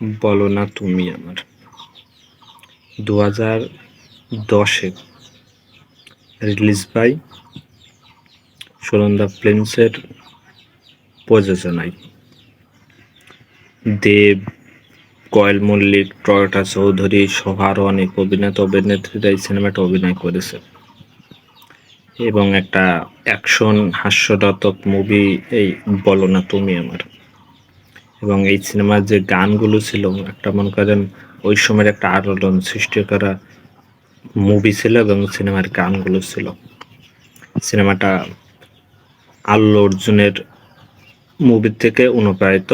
বলো না তুমি আমার 2010-এ রিলিজ বাই সুনন্দা ফিল্মসের প্রযোজনায় দেব, কয়েল মল্লিক, টয়োটা চৌধুরী সহ আরও অনেক অভিনেতা অভিনেত্রীরা এই সিনেমাটা অভিনয় করেছে এবং একটা অ্যাকশন হাস্যরতক মুভি এই বলো না তুমি আমার। এবং এই সিনেমার যে গানগুলো ছিল একটা মনে করেন ওই সময়ের একটা আলোড়ন সৃষ্টি করা মুভি ছিল এবং সিনেমার গানগুলো ছিল। সিনেমাটা আল্লু অর্জুনের মুভি থেকে অনুপ্রাণিত।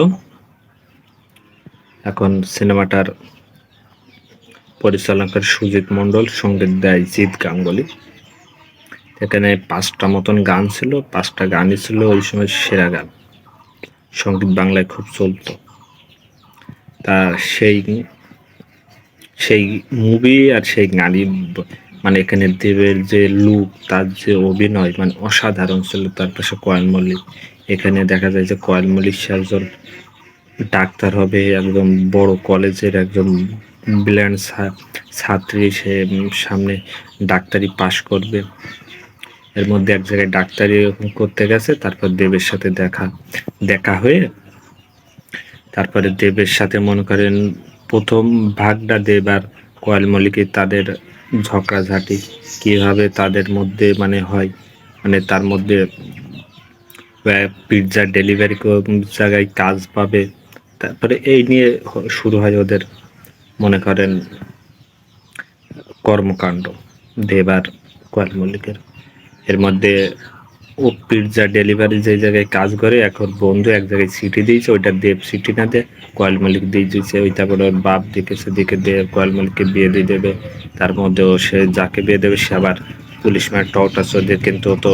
এখন সিনেমাটার পরিচালনা করে সুজিত মণ্ডল, সঙ্গীত দেয় জিৎ গাঙ্গুলি। এখানে 5টা মতন গান ছিল, 5টা গানই ছিল ওই সময় সেরা গান, সঙ্গীত বাংলায় খুব চলত। তা সেই মুভি আর সেই গানই মানে এখানে দেবের যে লুক, তার যে অভিনয় মানে অসাধারণ ছিল। তার পাশে কয়েল মল্লিক, এখানে দেখা যায় যে কয়েল মল্লিক সে একজন ডাক্তার হবে, একদম বড় কলেজের একজন ব্রিলিয়ান্ট ছাত্রী, সে সামনে ডাক্তারি পাশ করবে। এর মধ্যে এক জায়গায় ডাক্তারি করতে গেছে, তারপর দেবের সাথে দেখা হয়ে তারপরে দেবের সাথে মনে করেন প্রথম ভাগটা দেব আর কয়েল মল্লিকের তাদের ঝগড়াঝাটি কীভাবে তাদের মধ্যে মানে হয়, মানে তার মধ্যে পিৎজা ডেলিভারি জায়গায় কাজ পাবে। তারপরে এই নিয়ে শুরু হয় ওদের মনে করেন কর্মকাণ্ড দেব আর কয়েল মল্লিকের। এর মধ্যে ও পিৎজা ডেলিভারি যে জায়গায় কাজ করে, এখন বন্ধু এক জায়গায় সিটি দিয়েছে, ওইটা দেব সিটি না দিয়ে কয়েল মল্লিক দিয়ে দিয়েছে। ওই তারপরে ওর বাপ দেখেছে, দেখে দেব কয়েল মল্লিককে বিয়ে দিয়ে দেবে। তার মধ্যেও সে যাকে বিয়ে দেবে সে আবার পুলিশ ম্যান টটা চোদ্দের, কিন্তু ও তো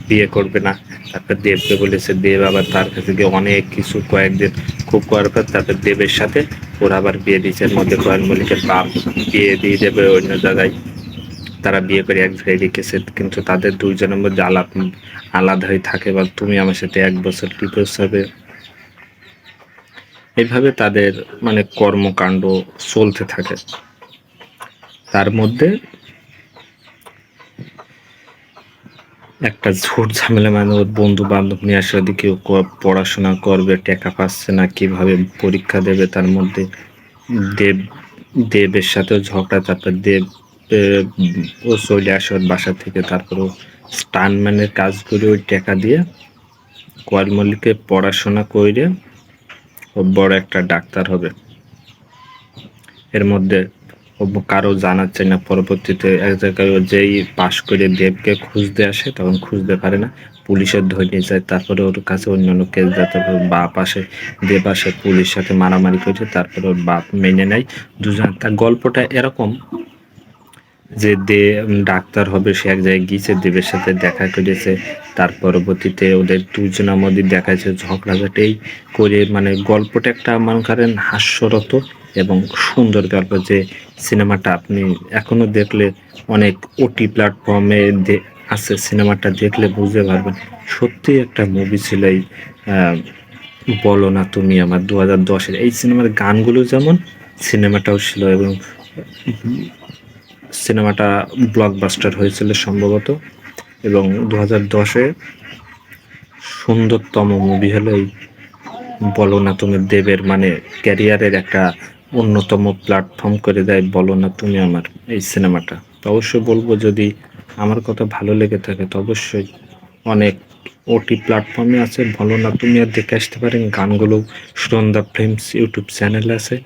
বিয়ে করবে না। তারপর দেবকে বলেছে, দেব আবার তার কাছে গিয়ে অনেক কিছু কয়েকদিন খুব করার পর তারপর দেবের সাথে ওরা আবার বিয়ে দিয়েছে। এর মধ্যে কয়েল মল্লিকের বাপ বিয়ে দিয়ে দেবে অন্য জায়গায়, তারা বিয়ে করে এক জায়গায় রেখেছে, কিন্তু তাদের দুইজনের মধ্যে আলাদা হয়ে থাকে। বা তুমি আমার সাথে 1 বছর ডিভোর্স হবে, এইভাবে তাদের মানে কর্মকাণ্ড চলতে থাকে। তার মধ্যে একটা ঝুট ঝামেলা, মানে ওর বন্ধু বান্ধব নিয়ে আসার দিকে পড়াশোনা করবে, টাকা পাচ্ছে না, কিভাবে পরীক্ষা দেবে। তার মধ্যে দেবের সাথেও ঝগড়া। তারপর দেব ও চলে আসে ওর বাসা থেকে। তারপর ও স্টানম্যানের কাজ করে ওই টাকা দিয়ে কয়েল মল্লিককে পড়াশোনা করে ও বড় একটা ডাক্তার হবে। এর মধ্যে কারো জানাচ্ছে না। পরবর্তীতে এক জায়গায় ও যেই পাশ করে দেবকে খুঁজতে আসে, তখন খুঁজতে পারে না, পুলিশের ধরে নিয়ে যায়। তারপরে ওর কাছে অন্যান্য কেস যায়। তারপর বাপ আসে, দেব আসে, পুলিশ সাথে মারামারি করেছে। তারপরে ওর বাপ মেনে নেয় দুজন। তার গল্পটা এরকম যে ডাক্তার হবে, সে এক জায়গায় গিয়েছে, দেবের সাথে দেখা করেছে। তার পরবর্তীতে ওদের দুজনের মধ্যে দেখাচ্ছে ঝগড়াঝাটি করে, মানে গল্পটা একটা মনে করেন হাস্যরত এবং সুন্দর গল্প। যে সিনেমাটা আপনি এখনো দেখলে অনেক ওটি প্ল্যাটফর্মে আছে, সিনেমাটা দেখলে বুঝতে পারবেন সত্যি একটা মুভি ছিল এই বলো না তুমি আমার 2010-এর। এই সিনেমার গানগুলো যেমন, সিনেমাটাও ছিল। এবং সিনেমাটা ব্লকবাস্টার হয়েছিল সম্ভবত। এবং 2010-এ সুন্দরতম মুভি হলো এই বলো না তুমি। দেবের মানে ক্যারিয়ারের একটা অন্যতম প্ল্যাটফর্ম করে দেয় বলো না তুমি আমার এই সিনেমাটা। তো অবশ্যই বলবো, যদি আমার কথা ভালো লেগে থাকে তো অবশ্যই অনেক ওটি প্ল্যাটফর্মে আছে, বলো না তুমি আর দেখে আসতে পারেন। গানগুলো সুনন্দা ফিল্মস ইউটিউব চ্যানেলে আছে,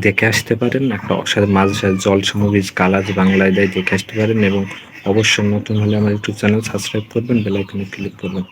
দেখে আসতে পারেন। একটা মাঝে সাথে জলসা মুভিজ কালাজ বাংলায় দেয়, দেখে আসতে পারেন। এবং অবশ্যই নতুন হলে আমার ইউটিউব চ্যানেল সাবস্ক্রাইব করবেন, বেল আইকনে ক্লিক করবেন।